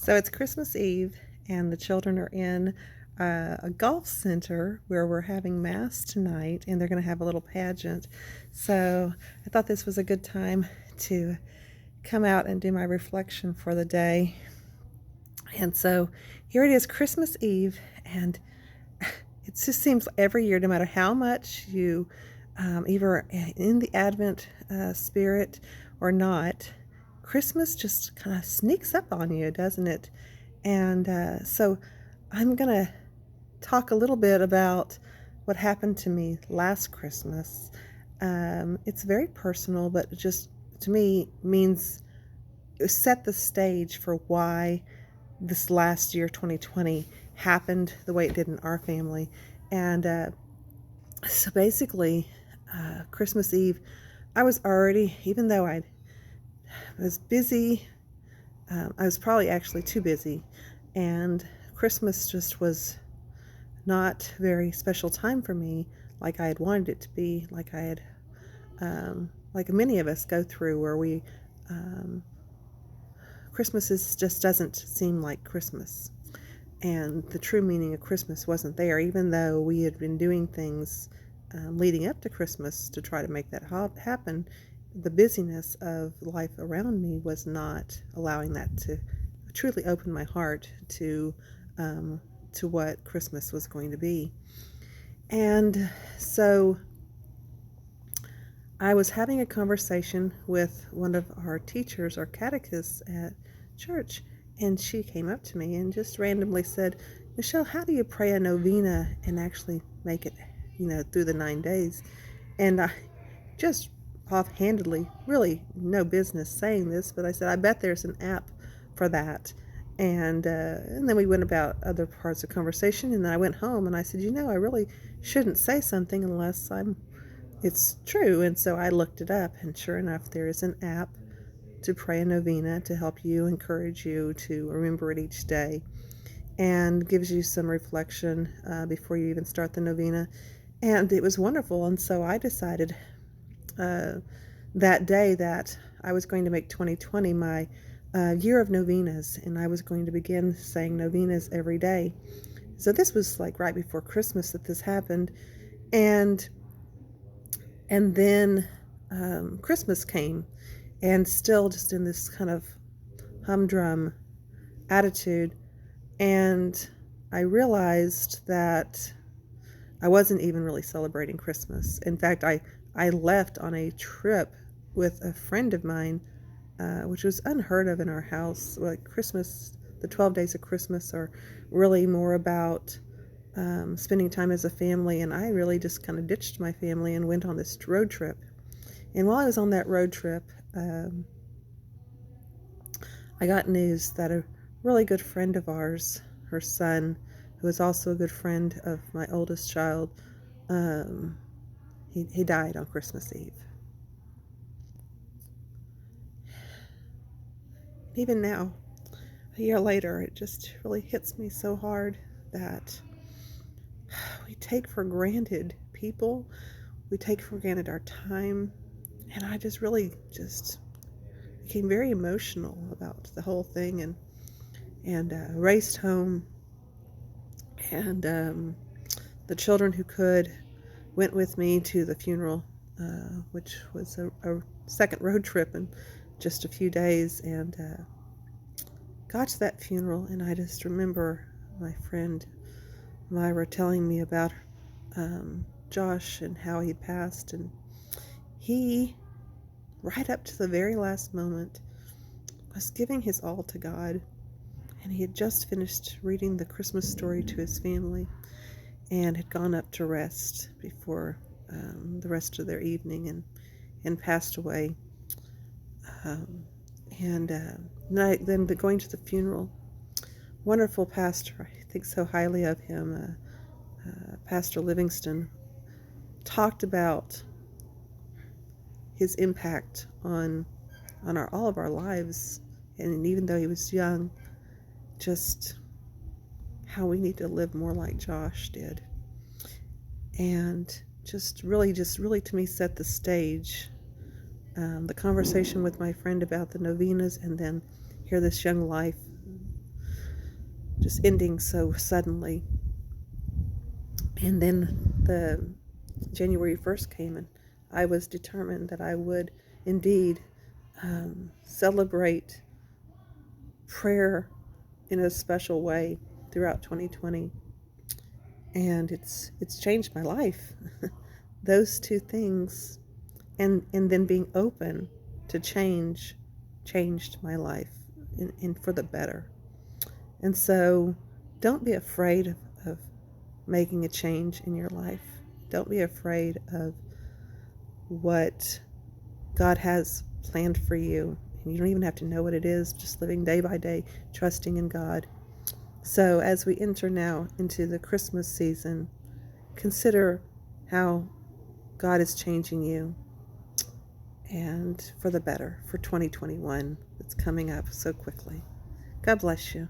So it's Christmas Eve, and the children are in a golf center where we're having Mass tonight, and they're going to have a little pageant. So I thought this was a good time to come out and do my reflection for the day. And so here it is, Christmas Eve, and it just seems every year, no matter how much you either in the Advent spirit or not, Christmas just kind of sneaks up on you, doesn't it? And so I'm going to talk a little bit about what happened to me last Christmas. It's very personal, but it just to me means it set the stage for why this last year, 2020, happened the way it did in our family. And so basically, Christmas Eve, I was already, even though I was busy, I was probably actually too busy, and Christmas just was not a very special time for me like I had wanted it to be, like I had, like many of us go through where we, Christmas just doesn't seem like Christmas. And the true meaning of Christmas wasn't there, even though we had been doing things leading up to Christmas to try to make that happen. The busyness of life around me was not allowing that to truly open my heart to what Christmas was going to be. And so I was having a conversation with one of our teachers, our catechists at church, and she came up to me and just randomly said, "Michelle, how do you pray a novena and actually make it, through the 9 days?" And I just offhandedly, really no business saying this, but I said, "I bet there's an app for that." And then we went about other parts of conversation, and then I went home and I said, I really shouldn't say something unless it's true. And so I looked it up, and sure enough, there is an app to pray a novena to help you, encourage you to remember it each day, and gives you some reflection before you even start the novena. And it was wonderful. And so I decided that day that I was going to make 2020 my year of novenas, and I was going to begin saying novenas every day. So this was like right before Christmas that this happened, and then Christmas came, and still just in this kind of humdrum attitude, and I realized that I wasn't even really celebrating Christmas. In fact, I left on a trip with a friend of mine, which was unheard of in our house. Like Christmas, the 12 days of Christmas are really more about spending time as a family, and I really just kind of ditched my family and went on this road trip. And while I was on that road trip, I got news that a really good friend of ours, her son, who is also a good friend of my oldest child, he died on Christmas Eve. Even now, a year later, it just really hits me so hard that we take for granted people, we take for granted our time, and I just really just became very emotional about the whole thing, and raced home, and the children who could went with me to the funeral, which was a second road trip in just a few days, and got to that funeral, and I just remember my friend Myra telling me about Josh and how he passed, and he, right up to the very last moment, was giving his all to God, and he had just finished reading the Christmas story to his family and had gone up to rest before the rest of their evening, and passed away. And then going to the funeral, wonderful pastor, I think so highly of him, Pastor Livingston, talked about his impact on all of our lives, and even though he was young, just how we need to live more like Josh did. And just really to me set the stage. The conversation with my friend about the novenas, and then hear this young life just ending so suddenly. And then the January 1st came, and I was determined that I would indeed celebrate prayer in a special way throughout 2020. And it's changed my life. Those two things, and then being open to change, changed my life and for the better. And so don't be afraid of making a change in your life. Don't be afraid of what God has planned for you. And you don't even have to know what it is, just living day by day, trusting in God. So as we enter now into the Christmas season, consider how God is changing you, and for the better, for 2021 that's coming up so quickly. God bless you.